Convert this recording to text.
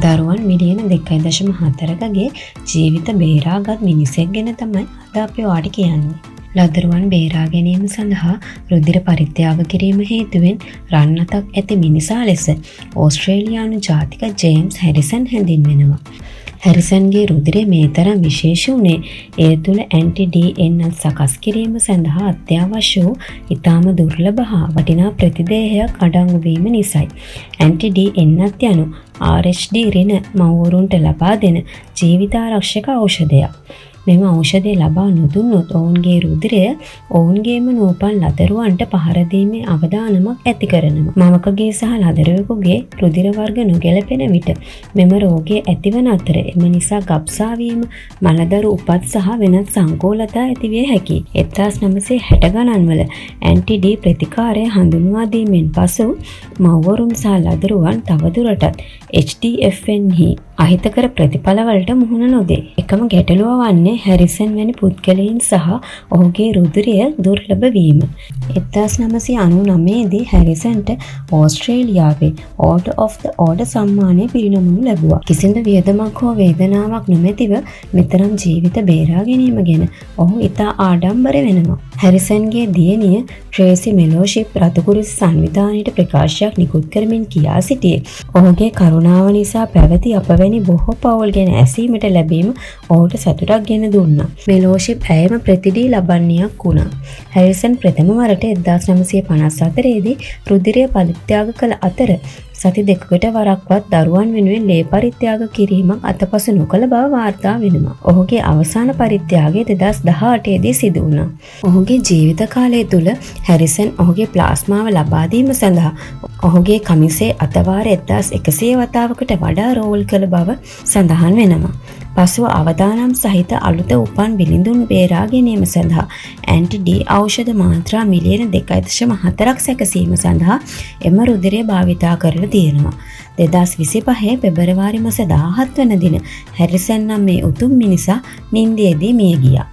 දරුවන් මිලියන 2.4කගේ ජීවිත බේරාගත් මිනිසෙක් ගැන තමයි අද අපි ඔයාලට කියන්නේ. ලදරුවන් බේරා ගැනීම සඳහා රුධිර පරිත්‍යාග කිරීම හේතුවෙන් රන්නතක් ඇති මිනිසා ලෙස ඕස්ට්‍රේලියානු ජාතික ජේම්ස් හැරිසන් හැඳින්වෙනවා. හැරිසන්ගේ රුධිරය මේ තරම් විශේෂ වුණේ ඒ තුළ ඇන්ටි-DNL සකස් කිරීම සඳහා අත්‍යවශ්‍ය වූ ඉතාම දුර්ලභ හා වටිනා ප්‍රතිදේහයක් අඩංගු වීම නිසායි. ඇන්ටි-DNL යනු RHD රින මව්වරුන්ට ලබා දෙන ජීවිතාරක්ෂක ඖෂධයක්. මෙම ඖෂධය ලබා නොදුන්නොත් ඔවුන්ගේ රුධිරය ඔවුන්ගේම නූපන් ලදරුවන්ට පහර දීමේ අවදානමක් ඇති කරනවා. මවකගේ සහ ලදරුවෙකුගේ රුධිර වර්ග නොගැලපෙන විට මෙම රෝගය ඇතිවන අතර එම නිසා ගබ්සා වීම, මලදරු උපත් සහ වෙනත් සංකෝලතා ඇතිවිය හැකියි. 1960 ගණන්වල ඇන්ටි-D ප්‍රතිකාරය හඳුන්වා දීමෙන් පසු මව්වරුන් සහ ලදරුවන් තවදුරටත් HDFN-හි අහිතකර ප්‍රතිඵලවලට මුහුණ නොදේ. එකම ගැටලුව වන්නේ හැරිසන් වැනි පුද්ගලයන් සහ ඔහුගේ රුධිරය දුර්ලභ වීම. 1999 දී හැරිසන්ට ඕස්ට්‍රේලියාවේ Order of the Order සම්මානය පිරිනමනු ලැබුවා. කිසිදු වියදමක් හෝ වේදනාවක් නොමැතිව මෙතරම් ජීවිත බේරා ගැනීම ගැන ඔහු ඉතා ආඩම්බර වෙනවා. හැරිසන්ගේ දියණිය ට්‍රේසි මෙලෝෂිප් රතුකුරුස් සංවිධානයට ප්‍රකාශයක් නිකුත් කරමින් කියා සිටියේ ඔහුගේ කරුණාව නිසා පැවති අපවැනි බොහෝ පවුල් ගැන ඇසීමට ලැබීම ඔහුට සතුටක් ගෙන දුන්නා. මෙලෝෂිප් ඇයම ප්‍රතිදී ලබන්නියක් වුණා. හැරිසන් ප්‍රථම වරට 1954 දී රුධිරය පරිත්‍යාග කළ අතර සති දෙකකට වරක්වත් දරුවන් වෙනුවෙන් ලේ පරිත්‍යාග කිරීමක් අතපසු නොකළ බව වාර්තා වෙනවා. ඔහුගේ අවසාන පරිත්‍යාගය 2018 දී සිදු වුණා. ඔහුගේ ජීවිත කාලය තුල හැරිසන් ඔහුගේ ප්ලාස්මාව ලබා දීම සඳහා ඔහුගේ කමිසේ අතවාර 1100 වතාවකට වඩා රෝල් කළ බව සඳහන් වෙනවා. පසුව අවදානම් සහිත අලුත උපන් බිලිඳුන් බේරා ගැනීම සඳහා ඇන්ටි-D ඖෂධ මාත්‍රා මිලියන 2.4ක් සැකසීම සඳහා එම රුධිරය භාවිතා කරලා තියෙනවා. 2025 පෙබරවාරි මාස 17 වන දින හැරිසන් නම් මේ උතුම් මිනිසා නින්දයේදී මිය ගියා.